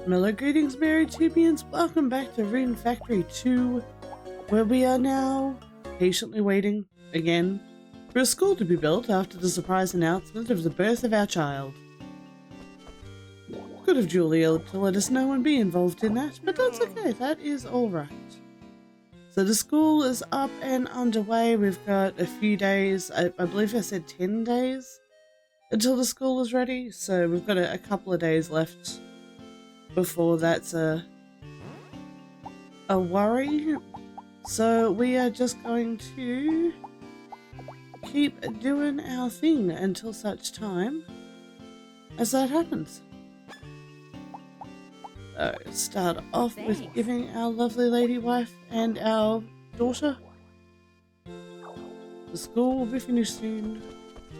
Mellow greetings, merry champions. Welcome back to Rune Factory 2, where we are now patiently waiting, again, for a school to be built after the surprise announcement of the birth of our child. Could have Julia to let us know and be involved in that, but that's okay, that is alright. So the school is up and underway. We've got a few days, I believe I said 10 days, until the school is ready, so we've got a couple of days left before that's a worry. So we are just going to keep doing our thing until such time as that happens. So start off with giving our lovely lady wife and our daughter. The school will be finished soon,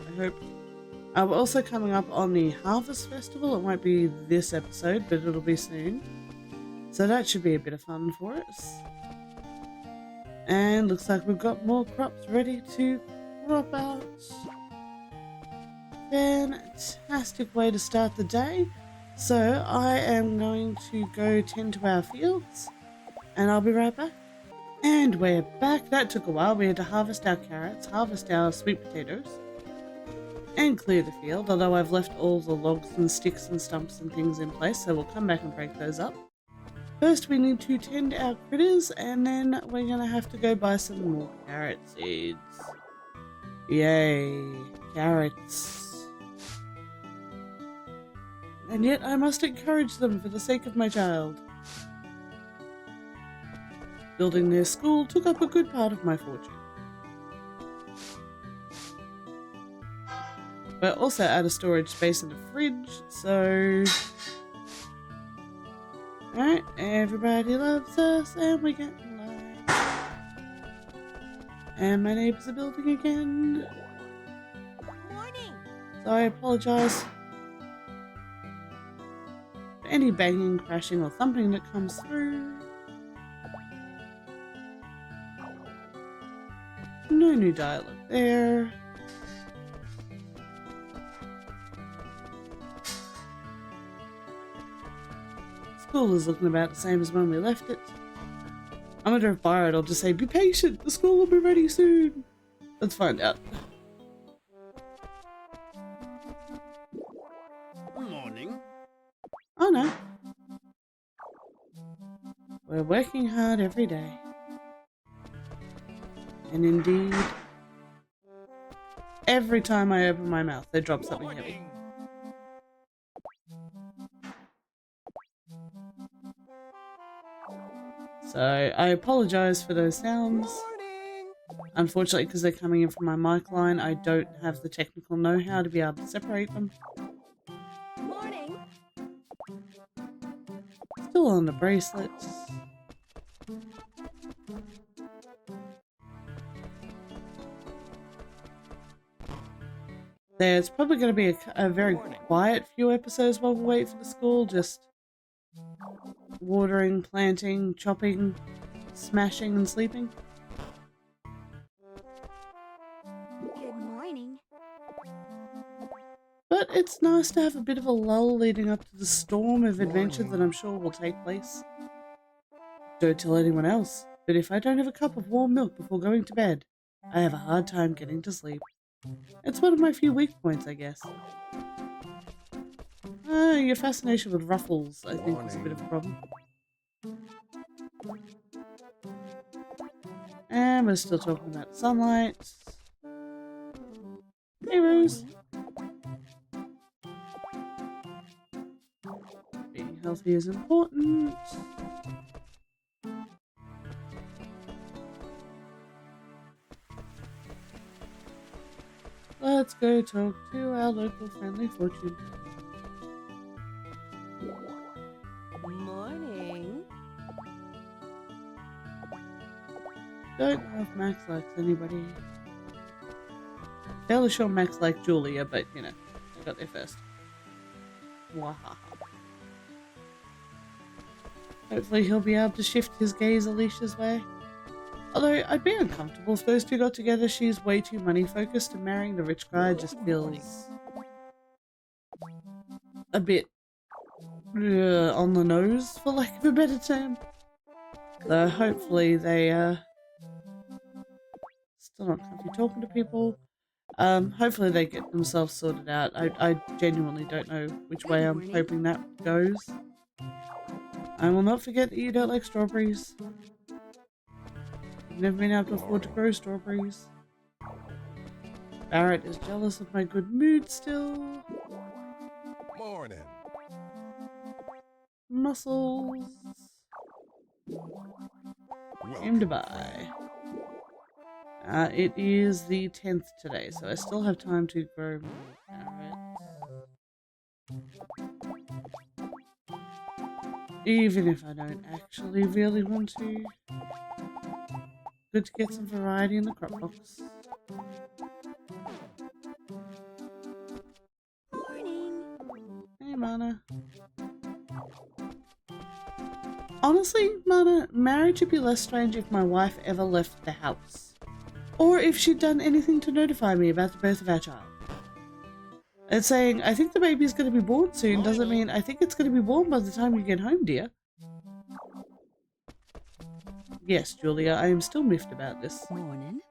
I hope. We're also coming up on the Harvest Festival. It won't be this episode, but it'll be soon. So that should be a bit of fun for us. And looks like we've got more crops ready to crop out. Fantastic way to start the day. So I am going to go tend to our fields and I'll be right back. And we're back. That took a while. We had to harvest our carrots, harvest our sweet potatoes, and clear the field, although I've left all the logs and sticks and stumps and things in place, so we'll come back and break those up. First we need to tend our critters, and then we're gonna have to go buy some more carrot seeds. Yay, carrots. And yet I must encourage them for the sake of my child. Building their school took up a good part of my fortune. We're also out of storage space in the fridge, so... Alright, everybody loves us, and we're getting low. And my neighbors are building again. Morning. So I apologise for any banging, crashing, or thumping that comes through. No new dialogue there. School is looking about the same as when we left it. I'm gonna drive by it, I'll just say, be patient, the school will be ready soon. Let's find out. Morning. Oh no. We're working hard every day. And indeed, every time I open my mouth, they drop something heavy. So I apologise for those sounds. Unfortunately, because they're coming in from my mic line, I don't have the technical know-how to be able to separate them. Morning. Still on the bracelets. There's probably going to be a very quiet few episodes while we wait for the school, just watering, planting, chopping, smashing, and sleeping. Good morning. But it's nice to have a bit of a lull leading up to the storm of adventure that I'm sure will take place. Don't tell anyone else, but if I don't have a cup of warm milk before going to bed, I have a hard time getting to sleep. It's one of my few weak points, I guess. Your fascination with ruffles, I think, is a bit of a problem. And we're still talking about sunlight. Hey, Rose. Being healthy is important. Let's go talk to our local friendly fortune. Morning. Don't know if Max likes anybody. Fairly sure Max liked Julia, but you know, I got there first. Wahaha. Hopefully he'll be able to shift his gaze Alicia's way. Although I'd be uncomfortable if those two got together. She's way too money focused, and marrying the rich guy just feels a bit on the nose, for lack of a better term. So hopefully they still not comfy talking to people. Hopefully they get themselves sorted out. I genuinely don't know which way I'm hoping that goes. I will not forget that you don't like strawberries. I've never been able to afford to grow strawberries. Barrett is jealous of my good mood still. Morning. Muscles. Aim to buy. It is the 10th today, so I still have time to grow more carrots. Even if I don't actually really want to. Good to get some variety in the crop box. Morning. Hey, Mana. Honestly, Mana, marriage would be less strange if my wife ever left the house. Or if she'd done anything to notify me about the birth of our child. It's saying, I think the baby's going to be born soon doesn't mean I think it's going to be born by the time you get home, dear. Yes, Julia, I am still miffed about this. Morning.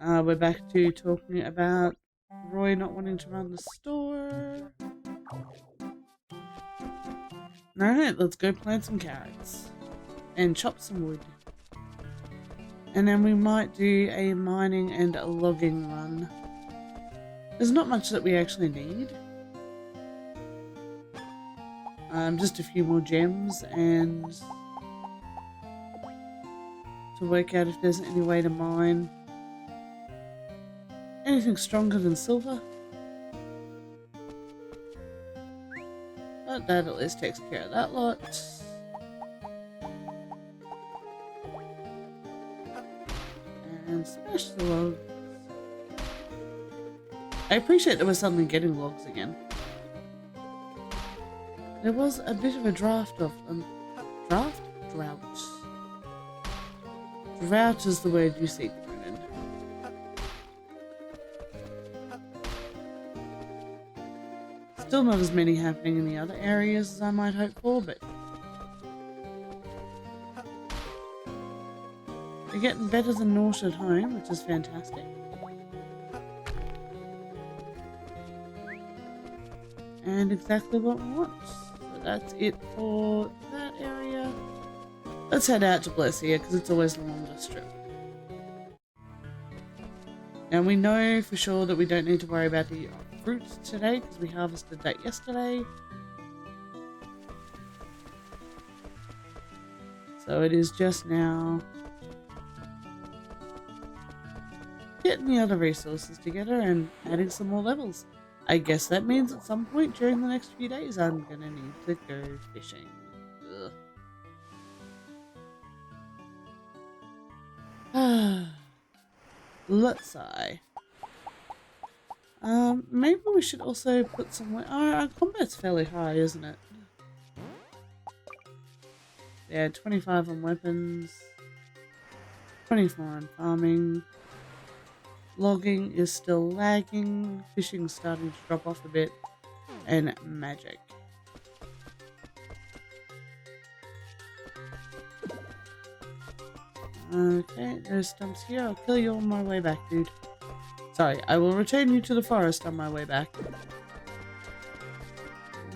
We're back to talking about Roy not wanting to run the store. Alright, let's go plant some carrots. And chop some wood. And then we might do a mining and a logging run. There's not much that we actually need. Just a few more gems and to work out if there's any way to mine anything stronger than silver. But that at least takes care of that lot. And smash the logs. I appreciate that we're suddenly getting logs again. There was a bit of a draft of them. Drought? Drought is the word you seek, Rune. Still not as many happening in the other areas as I might hope for, but they're getting better than Norse at home, which is fantastic. And exactly what we want. So that's it for that area. Let's head out to Blessia because it's always the longest trip. Now we know for sure that we don't need to worry about the fruit today because we harvested that yesterday. So it is just now getting the other resources together and adding some more levels. I guess that means at some point during the next few days I'm gonna need to go fishing. Ugh. Let's sigh. Maybe we should also put some... our combat's fairly high, isn't it? Yeah, 25 on weapons. 24 on farming. Logging is still lagging. Fishing's starting to drop off a bit. And magic. Okay, there's stumps here. I'll kill you on my way back, dude. Sorry, I will return you to the forest on my way back.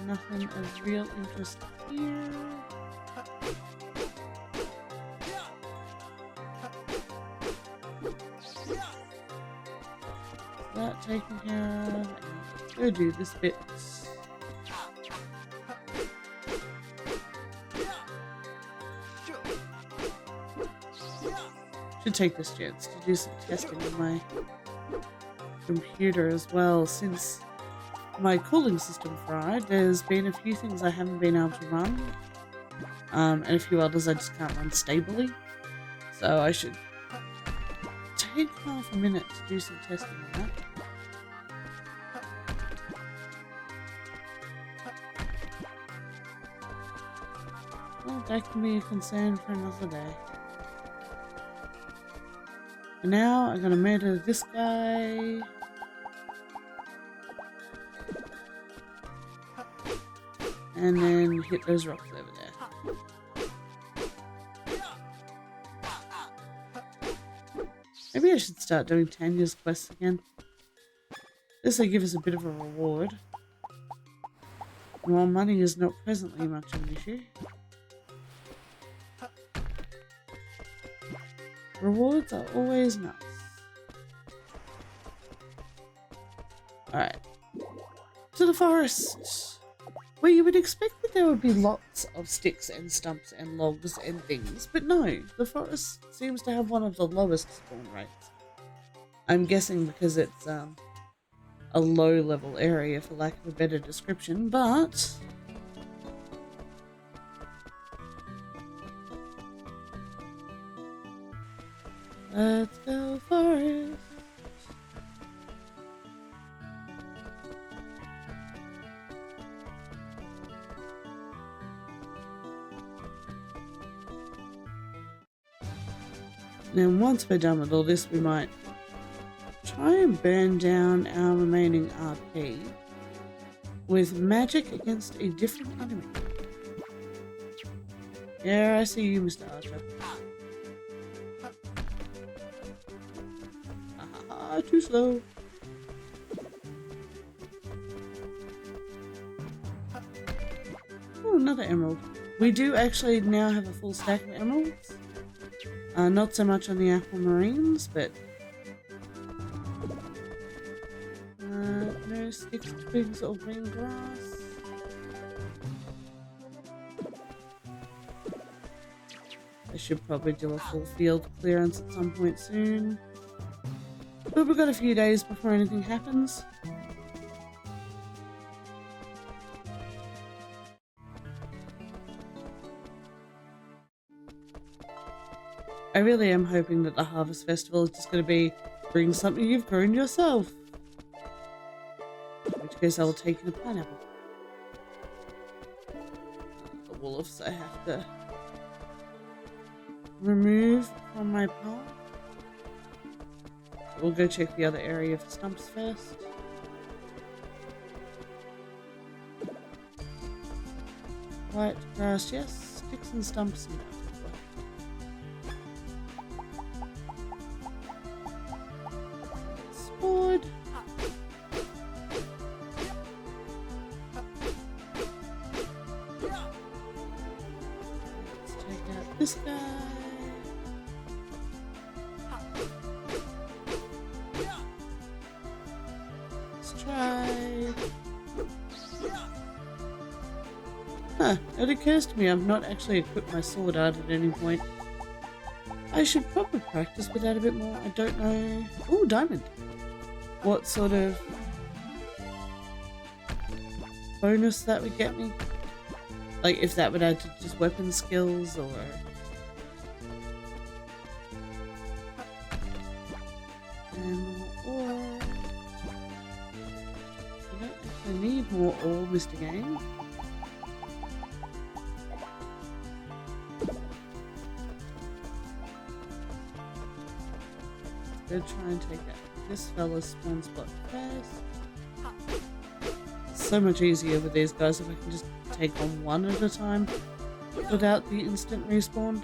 Nothing of real interest here. That taken care of. Let's go do this bit. Should take this chance to do some testing on my computer as well. Since my cooling system fried, there's been a few things I haven't been able to run, and a few others I just can't run stably. So I should take half a minute to do some testing on that. Well, that can be a concern for another day. For now, I'm gonna murder this guy. And then hit those rocks over there. Maybe I should start doing Tanya's quests again. This will give us a bit of a reward. While money is not presently much of an issue. Rewards are always nice. Alright. To the forest! Where you would expect that there would be lots of sticks and stumps and logs and things, but no, the forest seems to have one of the lowest spawn rates. I'm guessing because it's a low level area for lack of a better description, but let's go forest. Then once we're done with all this, we might try and burn down our remaining RP with magic against a different enemy. Yeah, I see you, Mr. Archer. Ah, too slow. Oh, another emerald. We do actually now have a full stack of emeralds. Not so much on the aquamarines, but no sticks, twigs, or green grass. I should probably do a full field clearance at some point soon. But we've got a few days before anything happens. I really am hoping that the Harvest Festival is just going to be bring something you've grown yourself. In which case I will take in a pineapple. The wolves I have to remove from my path. We'll go check the other area for stumps first. White grass, yes. Sticks and stumps, no. Sword. Let's take out this guy. Huh, it occurs to me I've not actually equipped my sword art at any point. I should probably practice with that a bit more. I don't know. Ooh, diamond. What sort of bonus that would get me? Like if that would add to just weapon skills or... And more ore. I don't actually need more ore, Mr. Game. Go try and take out this fella's spawn spot first. It's so much easier with these guys if I can just take on one at a time without the instant respawn.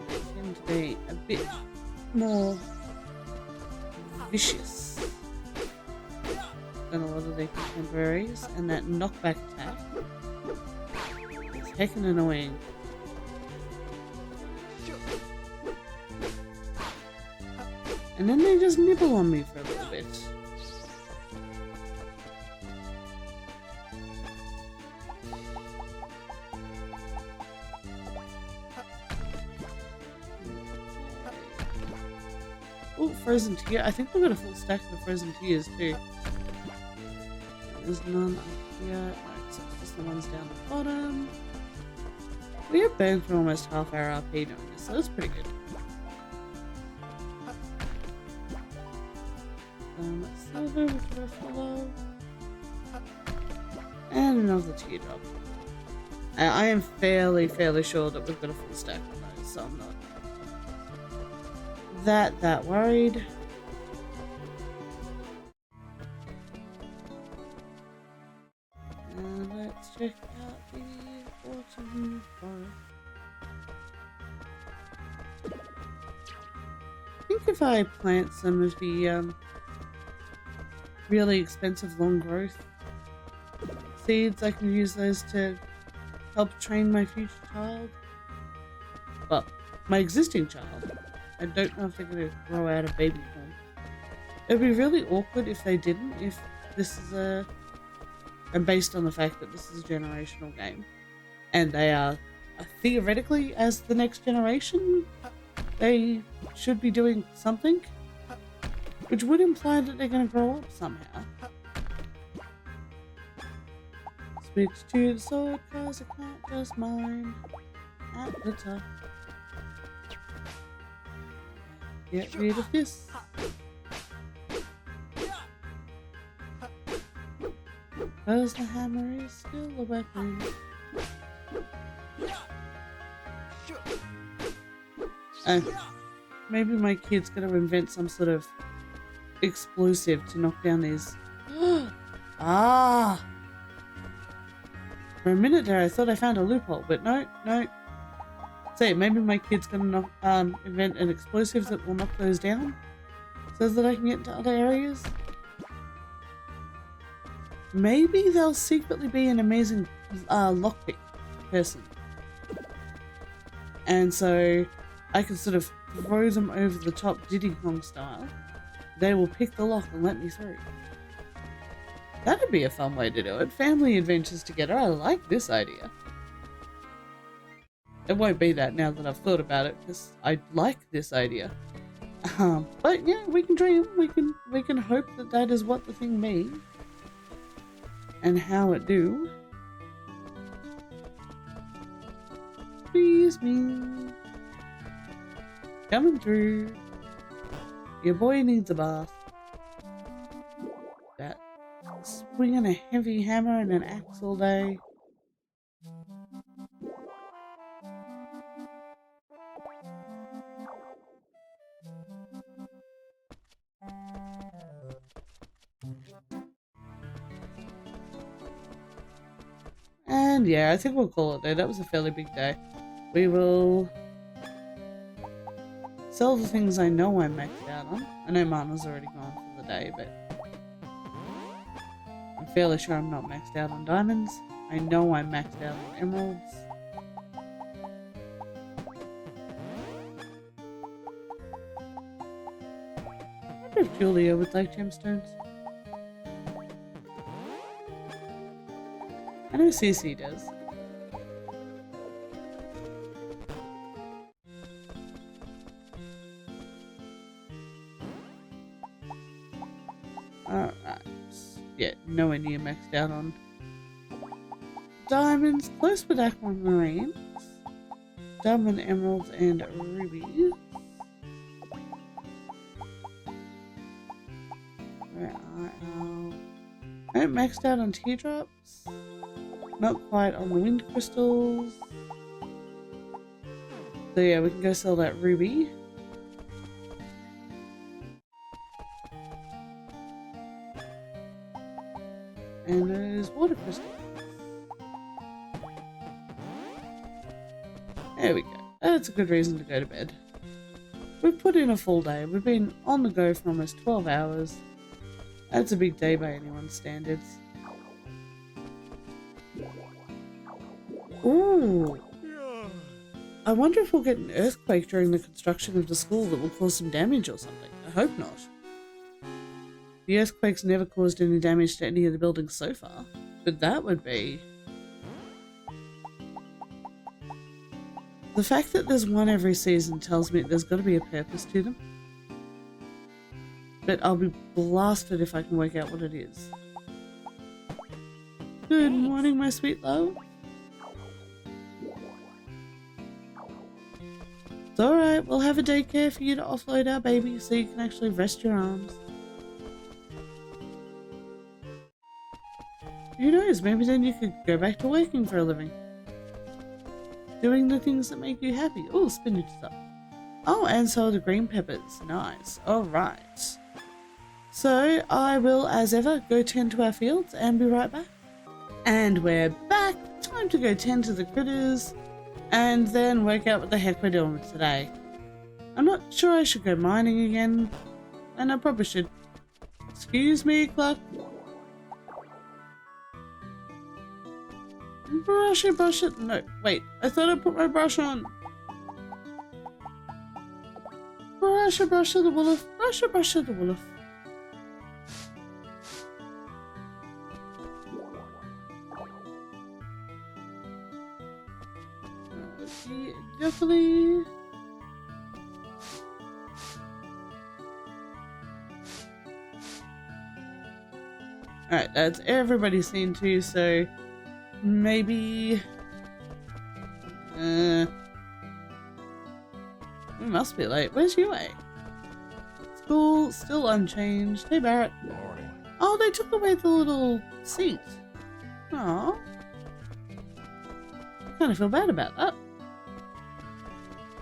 They tend to be a bit more vicious than a lot of their contemporaries, and that knockback attack is heckin' annoying. And then they just nibble on me for a little bit. Oh, frozen tear. I think we've got a full stack of the frozen tears too. There's none up here. Alright, so it's just the ones down the bottom. We have burned through almost half our RP doing this, so that's pretty good. Silver with Ruffalo. And another teardrop. I am fairly sure that we've got a full stack on those, so I'm not that worried. think if I plant some of the really expensive long growth seeds, I can use those to help train my future child. Well, my existing child. I don't know if they're going to grow out of baby form. It would be really awkward if they didn't, if this is and based on the fact that this is a generational game. And they are, theoretically, as the next generation, they should be doing something. Which would imply that they're going to grow up somehow. Switch to the sword, cause I can't just mine at the top. Get rid of this. Cause the hammer is still a weapon. Maybe my kid's gonna invent some sort of explosive to knock down these. Ah! For a minute there I thought I found a loophole, but no. Say, maybe my kid's gonna invent an explosive that will knock those down so that I can get into other areas. Maybe they'll secretly be an amazing lockpick person. And so I can sort of throw them over the top Diddy Kong style. They will pick the lock and let me through. That'd be a fun way to do it. Family adventures together. I like this idea. It won't be that now that I've thought about it, because I like this idea. But yeah, we can dream. We can hope that that is what the thing means. And how it do. Please me. Coming through. Your boy needs a bath. That swinging a heavy hammer and an axe all day. And yeah, I think we'll call it there. That was a fairly big day. We will sell the things I know I'm maxed out on. I know Mama's already gone for the day, but I'm fairly sure I'm not maxed out on diamonds. I know I'm maxed out on emeralds. I wonder if Julia would like gemstones. I know Cece does. Alright. Yeah, nowhere near maxed out on diamonds. Close with aquamarines. Diamond, emeralds, and rubies. Where I am maxed out on teardrops. Not quite on the wind crystals. So yeah, we can go sell that ruby. And those water crystals. There we go. That's a good reason to go to bed. We've put in a full day. We've been on the go for almost 12 hours. That's a big day by anyone's standards. Ooh. I wonder if we'll get an earthquake during the construction of the school that will cause some damage or something. I hope not. The earthquake's never caused any damage to any of the buildings so far, but that would be... The fact that there's one every season tells me there's got to be a purpose to them. But I'll be blasted if I can work out what it is. Good morning, my sweet love. It's alright, we'll have a daycare for you to offload our baby so you can actually rest your arms. Who knows, maybe then you could go back to working for a living. Doing the things that make you happy. Oh, spinach stuff. Oh, and so are the green peppers. Nice. Alright. So, I will, as ever, go tend to our fields and be right back. And we're back. Time to go tend to the critters. And then work out what the heck we're doing today. I'm not sure I should go mining again, and I probably should. Excuse me, clock. Brush it, brush it. No, wait. I thought I put my brush on. Brush it, brush it, the wolf. Brush it, brush it, the wolf. Okay, definitely. Alright, that's everybody seen too, so maybe we must be late. Where's UA? School still unchanged. Hey Barrett. Morning. Oh, they took away the little seat. Oh, I kind of feel bad about that.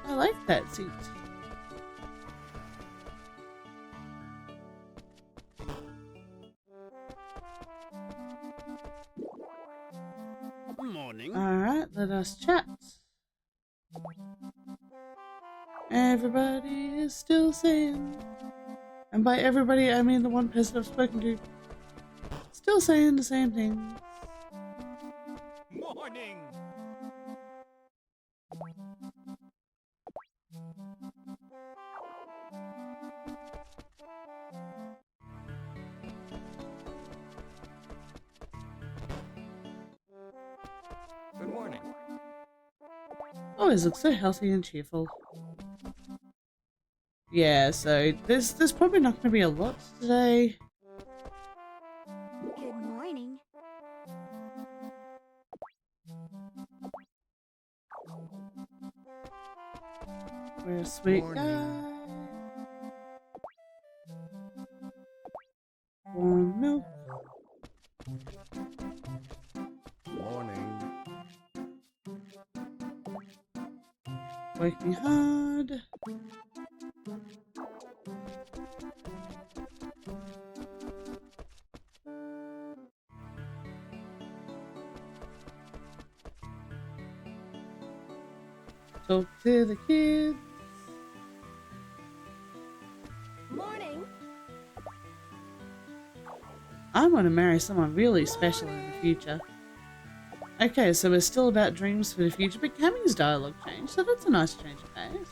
I like that seat. Morning. Alright, let us chat. Everybody is still saying, and by everybody I mean the one person I've spoken to, still saying the same thing. Morning. Good morning. Always looks so healthy and cheerful. Yeah, so there's probably not going to be a lot today. Good morning. We're a sweet Morning. guy. Warm milk. Morning. Working hard. Talk to the kids. Morning. I want to marry someone really special in the future. Okay, so we're still about dreams for the future, but Cammy's dialogue changed, so that's a nice change of pace.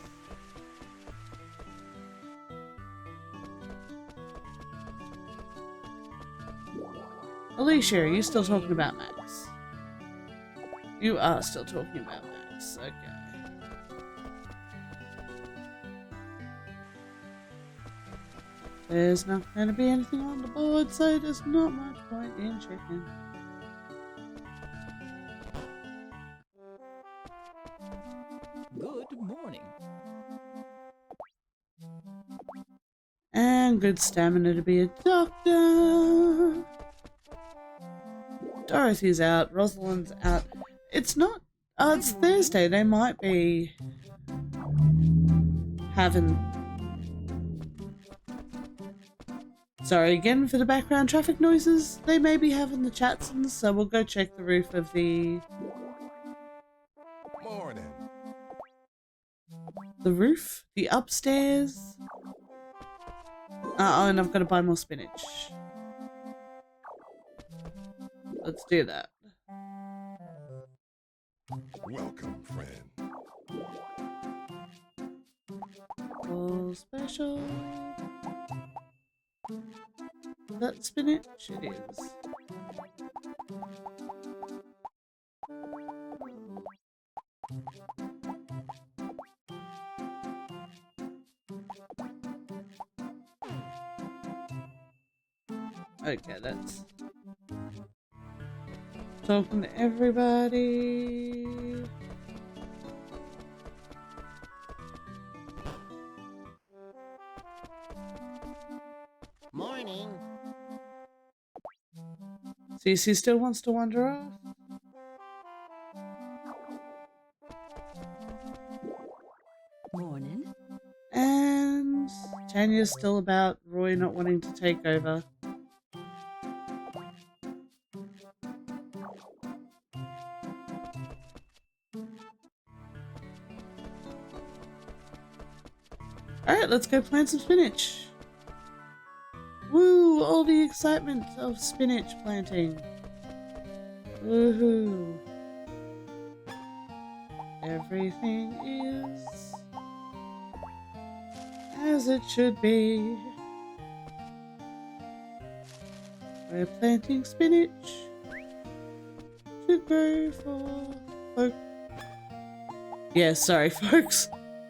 Alicia, are you still talking about Max? You are still talking about Max, okay. There's not going to be anything on the board, so there's not much point in checking. Good morning. And good stamina to be a doctor. Dorothy's out, Rosalind's out. It's not... it's Thursday, they might be having... Sorry again for the background traffic noises. They may be having the Chatsons, so we'll go check the roof of the... Morning. The roof? The upstairs? Oh, and I've got to buy more spinach. Let's do that. Welcome, friend. All special. Is that spinach? It is. Okay, that's talking to everybody. Morning. Cece still wants to wander off. Morning. And Tanya's still about Roy not wanting to take over. Alright, let's go plant some spinach. Woo! All the excitement of spinach planting. Woohoo! Everything is as it should be. We're planting spinach to grow for folk. Yeah, sorry folks.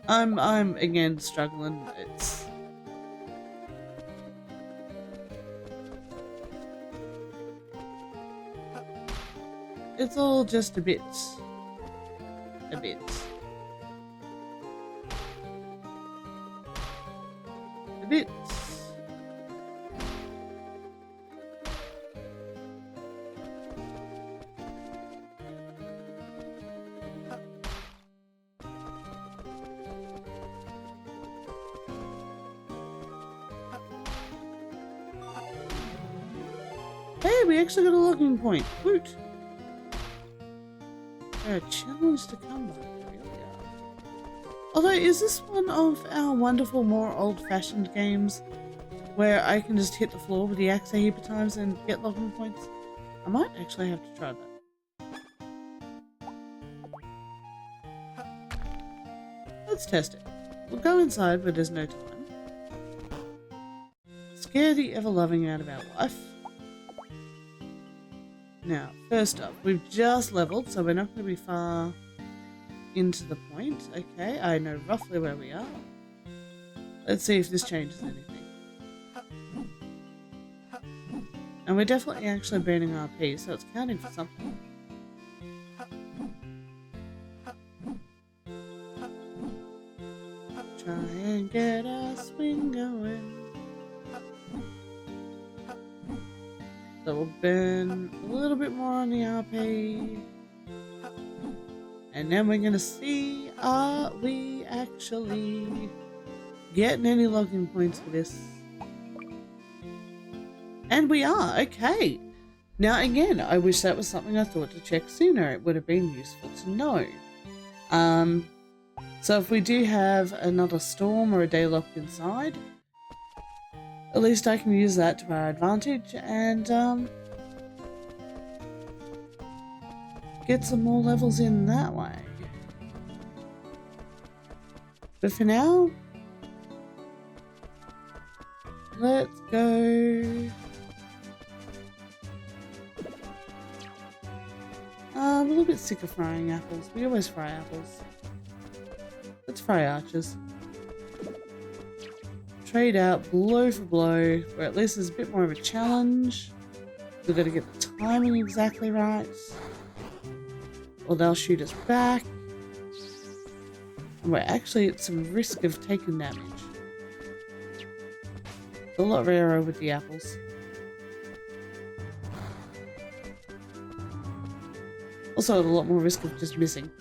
I'm again struggling. It's all just a bit. A bit. A bit. Hey, we actually got a logging point. Woot! A challenge to come by. Here we are. Although, is this one of our wonderful, more old-fashioned games where I can just hit the floor with the axe a heap of times and get logging points? I might actually have to try that. Let's test it. We'll go inside where there's no time. Scare the ever-loving out of our life. Now, first up, we've just leveled, so we're not going to be far into the point. Okay, I know roughly where we are. Let's see if this changes anything. And we're definitely actually burning RP, so it's counting for something. Try and get our swing going. So we'll burn a little bit more on the RP. And then we're going to see, are we actually getting any logging points for this? And we are, okay. Now again, I wish that was something I thought to check sooner. It would have been useful to know. So if we do have another storm or a day locked inside, at least I can use that to our advantage and get some more levels in that way. But for now, let's go. I'm a little bit sick of frying apples. We always fry apples. Let's fry archers. Trade out blow for blow, where at least there's a bit more of a challenge. We've got to get the timing exactly right, or they'll shoot us back. And we're actually at some risk of taking damage. It's a lot rarer with the apples. Also at a lot more risk of just missing.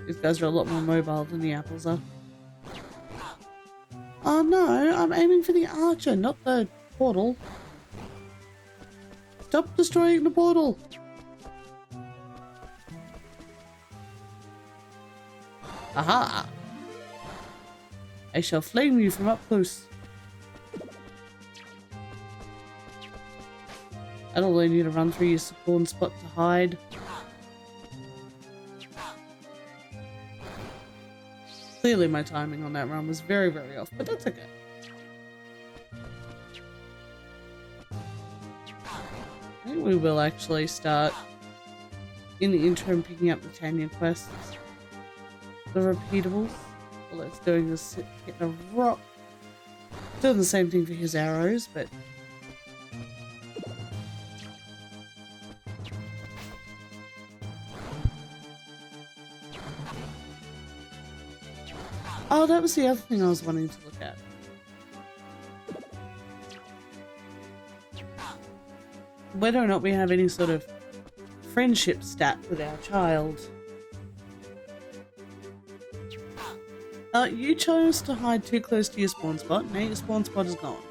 These guys are a lot more mobile than the apples are. Oh no, I'm aiming for the archer, not the portal. Stop destroying the portal! Aha! I shall flame you from up close. That'll learn you to run through your spawn spot to hide. Clearly my timing on that run was very, very off, but that's okay. I think we will actually start, in the interim, picking up the Tanya quests. The repeatables. All it's doing is hit a rock. Doing the same thing for his arrows, but... Oh, that was the other thing I was wanting to look at. Whether or not we have any sort of friendship stat with our child. You chose to hide too close to your spawn spot. Now your spawn spot is gone.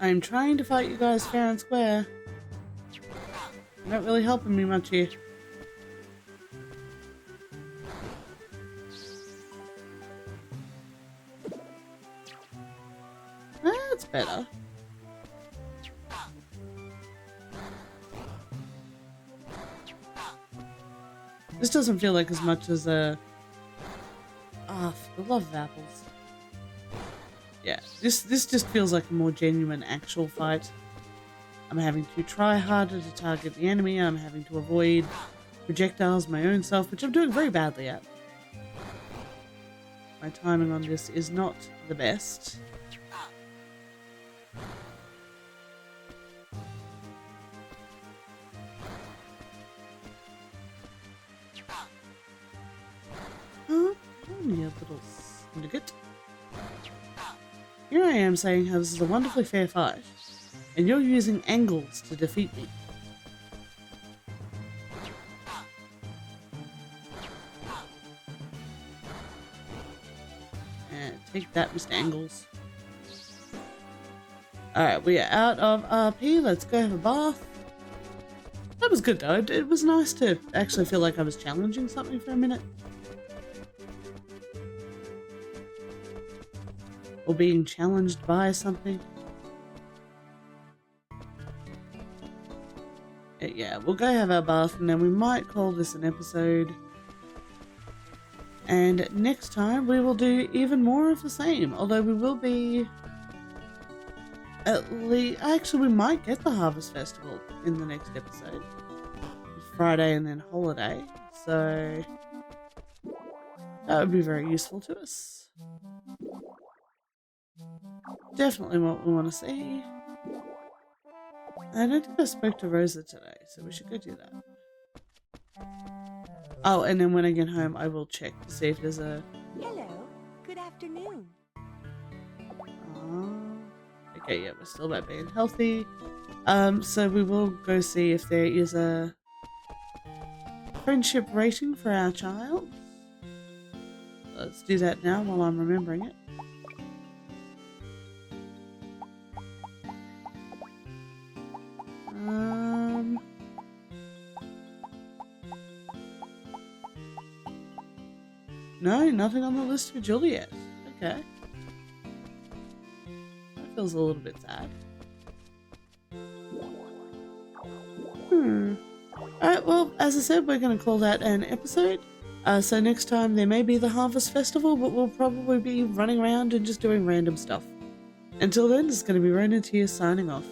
I'm trying to fight you guys fair and square. You're not really helping me much here. That's better. This doesn't feel like as much as a... for the love of apples. Yeah, this just feels like a more genuine actual fight. I'm having to try harder to target the enemy. I'm having to avoid projectiles my own self, which I'm doing very badly at. My timing on this is not the best. Only a little syndicate. Here I am saying how this is a wonderfully fair fight, and you're using angles to defeat me. Take that, Mr. Angles. Alright, we are out of RP. Let's go have a bath. That was good though. It was nice to actually feel like I was challenging something for a minute. Or being challenged by something. Yeah, we'll go have our bath and then we might call this an episode. And next time we will do even more of the same. Although we will be... at least... actually, we might get the Harvest Festival in the next episode. Friday and then holiday. So... that would be very useful to us. Definitely what we want to see. I don't think I spoke to Rosa today, so we should go do that. Oh, and then when I get home, I will check to see if there's a... Hello. Good afternoon. Okay, yeah, we're still about being healthy. So we will go see if there is a friendship rating for our child. Let's do that now while I'm remembering it. No, nothing on the list for Juliet. Okay. That feels a little bit sad. Alright, well, as I said, we're going to call that an episode. So next time there may be the Harvest Festival, but we'll probably be running around and just doing random stuff. Until then, this is going to be RononTyr signing off.